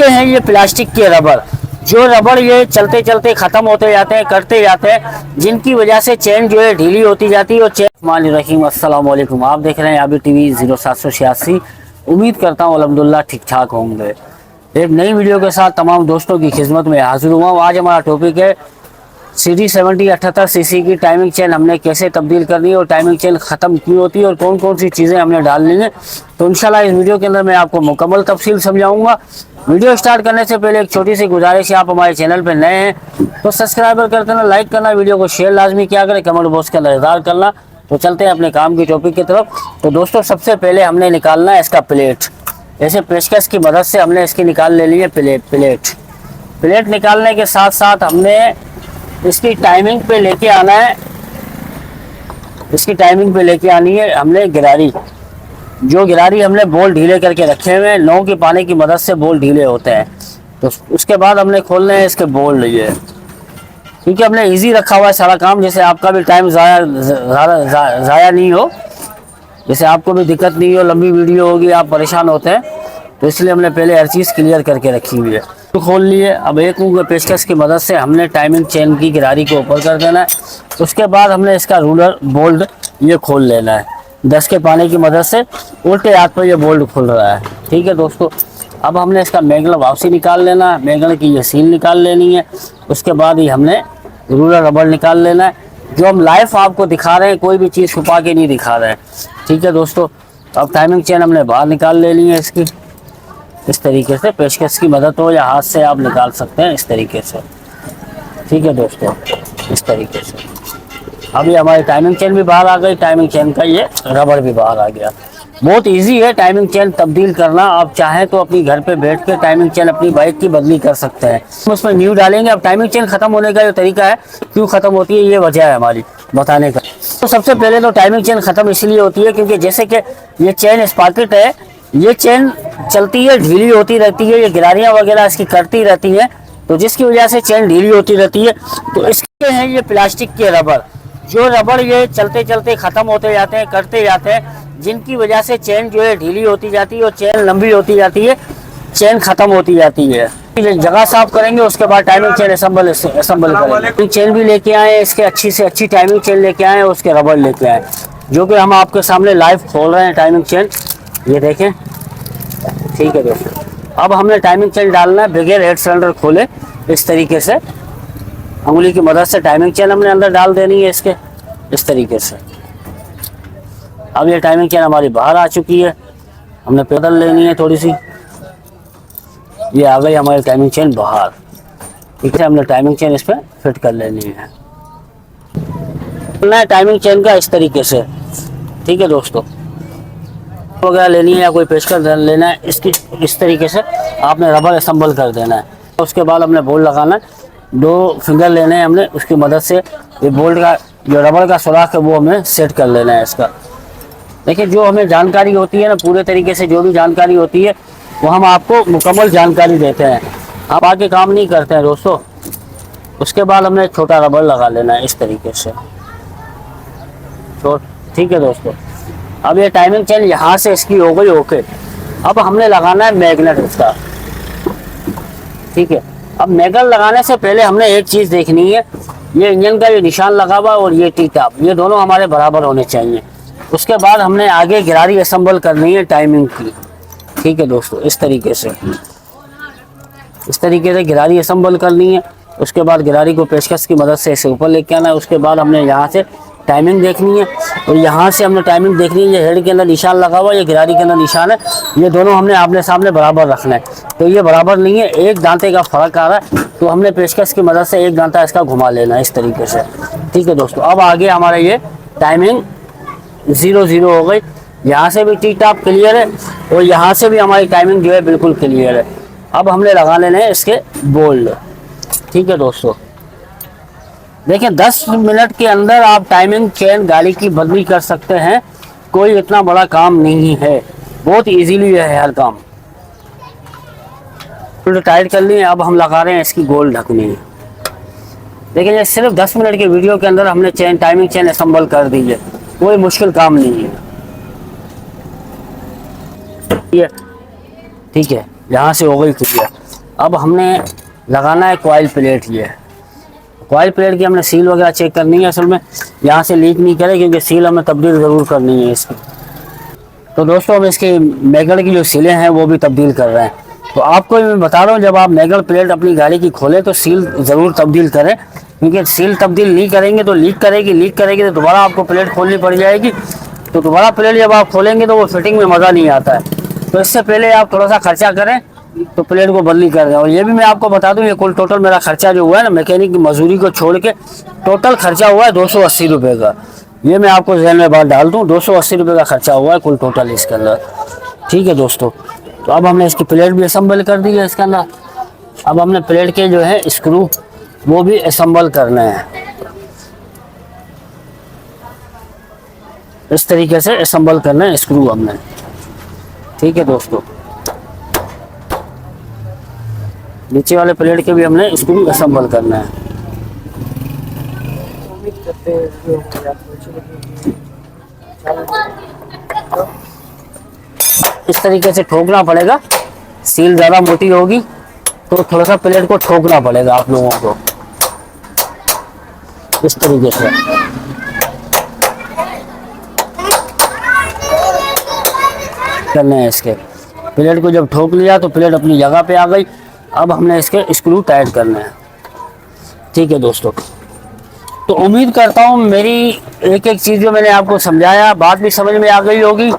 हैं ये प्लास्टिक के रबर, जो रबर ये चलते चलते ख़त्म होते जाते हैं, करते जाते हैं, जिनकी वजह से चेन जो है ढीली होती जाती है। और चेन रहीम अस्सलाम वालेकुम, आप देख रहे हैं आबिर टीवी 0786। उम्मीद करता हूँ अल्हम्दुलिल्लाह ठीक ठाक होंगे। एक नई वीडियो के साथ तमाम दोस्तों की खिदमत में हाजिर हुआ हूँ। आज हमारा टॉपिक है सीडी 70 78 सीसी की टाइमिंग चेन हमने कैसे तब्दील करनी है और टाइमिंग चेन ख़त्म क्यों होती है और कौन कौन सी चीज़ें हमने डालनी है। तो इंशाल्लाह इस वीडियो के अंदर मैं आपको मुकम्मल तफसील समझाऊंगा। वीडियो स्टार्ट करने से पहले एक छोटी सी गुजारिश है, आप हमारे चैनल पर नए हैं तो सब्सक्राइबर कर देना, लाइक करना, वीडियो को शेयर लाजमी किया करें, कमेंट बॉक्स के अंदर इज़हार करना। तो चलते हैं अपने काम की टॉपिक की तरफ। तो दोस्तों सबसे पहले हमने निकालना है इसका प्लेट। ऐसे पेचकस की मदद से हमने इसकी निकाल ले ली है प्लेट निकालने के साथ साथ हमने इसकी टाइमिंग पे लेके आना है, इसकी टाइमिंग पे लेके आनी है हमने गिरारी। जो गिरारी हमने बोल ढीले करके रखे हुए हैं, नौ के पानी की मदद से बोल ढीले होते हैं। तो उसके बाद हमने खोलने हैं इसके बोल लिए, क्योंकि हमने इजी रखा हुआ है सारा काम, जैसे आपका भी टाइम ज़ाया नहीं हो, जैसे आपको भी दिक्कत नहीं हो, लंबी वीडियो होगी आप परेशान होते हैं, तो इसलिए हमने पहले हर चीज़ क्लियर करके रखी हुई है। तो खोल लिए। अब एक ऊँगल पेचकस की मदद से हमने टाइमिंग चेन की गिरारी को ऊपर कर देना है। उसके बाद हमने इसका रूलर बोल्ट ये खोल लेना है 10 के पानी की मदद से। उल्टे हाथ पर ये बोल्ट खुल रहा है, ठीक है दोस्तों। अब हमने इसका मैगल वापसी निकाल लेना है, मैगल की ये सील निकाल लेनी है। उसके बाद ही हमने रूलर रबर निकाल लेना है। जो हम लाइव आपको दिखा रहे हैं, कोई भी चीज़ छुपा के नहीं दिखा रहे हैं, ठीक है दोस्तों। अब टाइमिंग चेन हमने बाहर निकाल लेनी है इसकी, इस तरीके से पेचकस की मदद हो या हाथ से आप निकाल सकते हैं, इस तरीके से, ठीक है दोस्तों, इस तरीके से। अभी हमारी टाइमिंग चेन भी बाहर आ गई, टाइमिंग चेन का ये रबर भी बाहर आ गया। बहुत इजी है टाइमिंग चेन तब्दील करना। आप चाहें तो अपनी घर पे बैठ के टाइमिंग चेन अपनी बाइक की बदली कर सकते हैं। हम उसमें न्यू डालेंगे। अब टाइमिंग चेन ख़त्म होने का जो तरीका है, क्यों ख़त्म होती है, ये वजह है हमारी बताने का। तो सबसे पहले तो टाइमिंग चेन ख़त्म इसलिए होती है क्योंकि जैसे कि ये चेन स्पाकेट है, ये चेन चलती है, ढीली होती रहती है, ये गिरारियाँ वगैरह इसकी करती रहती हैं, तो जिसकी वजह से चेन ढीली होती रहती है। तो इसके हैं ये प्लास्टिक के रबर, जो रबर ये चलते चलते ख़त्म होते जाते हैं, करते जाते हैं, जिनकी वजह से चेन जो है ढीली होती जाती है और चेन लंबी होती जाती है, चेन ख़त्म होती जाती है। जगह साफ करेंगे, उसके बाद टाइमिंग चेन असेंबल करेंगे। चेन भी लेके आए, इसके अच्छी से अच्छी टाइमिंग चेन लेके आए, उसके रबर लेके आए, जो कि हम आपके सामने लाइव खोल रहे हैं टाइमिंग चेन, ये देखें, ठीक है दोस्तों। अब हमने टाइमिंग चेन डालना है बगैर हेड सिलेंडर खोले, इस तरीके से उंगली की मदद से टाइमिंग चेन हमने अंदर डाल देनी है इसके, इस तरीके से। अब ये टाइमिंग चेन हमारी बाहर आ चुकी है, हमने पैदल लेनी है थोड़ी सी, ये आ गई हमारी टाइमिंग चेन बाहर, ठीक है। हमने टाइमिंग चेन इस पर फिट कर लेनी है टाइमिंग चेन का, इस तरीके से, ठीक है दोस्तों। वगैरह लेनी है या कोई पेचकस लेना है, इसकी इस तरीके से आपने रबर असेंबल कर देना है। उसके बाद हमने बोल्ट लगाना है, 2 फिंगर लेने हैं हमने, उसकी मदद से ये बोल्ट का जो रबर का सुराख है वो हमें सेट कर लेना है इसका। देखिए, जो हमें जानकारी होती है ना, पूरे तरीके से जो भी जानकारी होती है वो हम आपको मुकम्मल जानकारी देते हैं, आप आगे काम नहीं करते हैं दोस्तों। उसके बाद हमने छोटा रबर लगा लेना है इस तरीके से, तो ठीक है दोस्तों। अब ये टाइमिंग चेन यहाँ से इसकी हो गई ओके। अब हमने लगाना है मैग्नेट इसका, ठीक है। अब मैग्नेट लगाने से पहले हमने एक चीज़ देखनी है, ये इंजन का ये निशान लगा हुआ और ये टी टॉप, ये दोनों हमारे बराबर होने चाहिए। उसके बाद हमने आगे गिरारी असेंबल करनी है टाइमिंग की, ठीक है दोस्तों, इस तरीके से, इस तरीके से गिरारी असेंबल करनी है। उसके बाद गिरारी को पेचकस की मदद से इसे ऊपर लेके आना है। उसके बाद हमने यहाँ से टाइमिंग देखनी है और यहाँ से हमने टाइमिंग देखनी है। ये हेड के अंदर निशान लगा हुआ है, ये गिरारी के अंदर निशान है, ये दोनों हमने आपने सामने बराबर रखना है। तो ये बराबर नहीं है, एक दांते का फ़र्क आ रहा है, तो हमने पेचकस की मदद से एक दांता इसका घुमा लेना है इस तरीके से, ठीक है दोस्तों। अब आगे हमारा ये टाइमिंग 0-0 हो गई, यहाँ से भी टी टॉप क्लियर है और यहाँ से भी हमारी टाइमिंग जो है बिल्कुल क्लियर है। अब हमने लगा लेने हैं इसके बोल्ट, ठीक है दोस्तों। देखिए, 10 मिनट के अंदर आप टाइमिंग चेन गाड़ी की बदली कर सकते हैं, कोई इतना बड़ा काम नहीं है, बहुत इजीली है हर काम। तो टाइट कर लिए। अब हम लगा रहे हैं इसकी गोल ढकनी। देखिए, ये सिर्फ 10 मिनट के वीडियो के अंदर हमने चेन टाइमिंग चेन असेंबल कर दी है, कोई मुश्किल काम नहीं है, ठीक है। यहाँ से हो गई क्लियर। अब हमने लगाना है कॉइल प्लेट। ये कॉइल प्लेट की हमने सील वगैरह चेक करनी है, असल में यहाँ से लीक नहीं करे, क्योंकि सील हमें तब्दील ज़रूर करनी है इसकी। तो दोस्तों हम इसके मैगल की जो सीलें हैं वो भी तब्दील कर रहे हैं। तो आपको मैं बता रहा हूँ, जब आप मैगल प्लेट अपनी गाड़ी की खोलें तो सील ज़रूर तब्दील करें, क्योंकि सील तब्दील नहीं करेंगे तो लीक करेगी तो दोबारा आपको प्लेट खोलनी पड़ जाएगी। तो दोबारा प्लेट जब आप खोलेंगे तो वो फिटिंग में मज़ा नहीं आता है। तो इससे पहले आप थोड़ा सा खर्चा करें तो प्लेट को बदली कर दें। और ये भी मैं आपको बता दूं, ये कुल टोटल मेरा खर्चा जो हुआ है ना, मैकेनिक की मजदूरी को छोड़ के टोटल खर्चा हुआ है 280 रुपये का। ये मैं आपको जहन में बात डाल दूं, 280 रुपये का खर्चा हुआ है कुल टोटल इसके अंदर। ठीक है दोस्तों, तो अब हमने इसकी प्लेट भी असम्बल कर दी है इसके अंदर। अब हमने प्लेट के जो है स्क्रू वो भी असम्बल करने हैं, इस तरीके से असम्बल करने हैं स्क्रू हमने। ठीक है दोस्तों, नीचे वाले प्लेट के भी हमने स्क्रू असम्बल करना है। इस तरीके से ठोकना पड़ेगा, सील ज़्यादा मोटी होगी तो थोड़ा सा प्लेट को ठोकना पड़ेगा आप लोगों को, इस तरीके से। करने हैं इसके प्लेट को, जब ठोक लिया तो प्लेट अपनी जगह पे आ गई। अब हमने इसके स्क्रू टाइट करने हैं। ठीक है दोस्तों, तो उम्मीद करता हूँ मेरी एक एक चीज़ जो मैंने आपको समझाया बात भी समझ में आ गई होगी,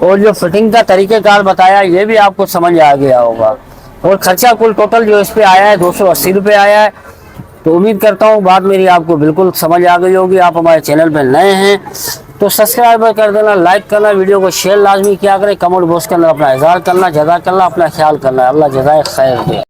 और जो फिटिंग का तरीक़ेकार बताया ये भी आपको समझ आ गया होगा। और ख़र्चा कुल टोटल जो इस पे आया है 280 रुपये आया है। तो उम्मीद करता हूँ बात मेरी आपको बिल्कुल समझ आ गई होगी। आप हमारे चैनल पर नए हैं तो सब्सक्राइब कर देना, लाइक करना, वीडियो को शेयर लाजमी किया करें, कमेंट बॉक्स के अंदर अपना इज़हार करना, जज़ा करना, अपना ख्याल करना। अल्लाह जज़ाए खैर दे।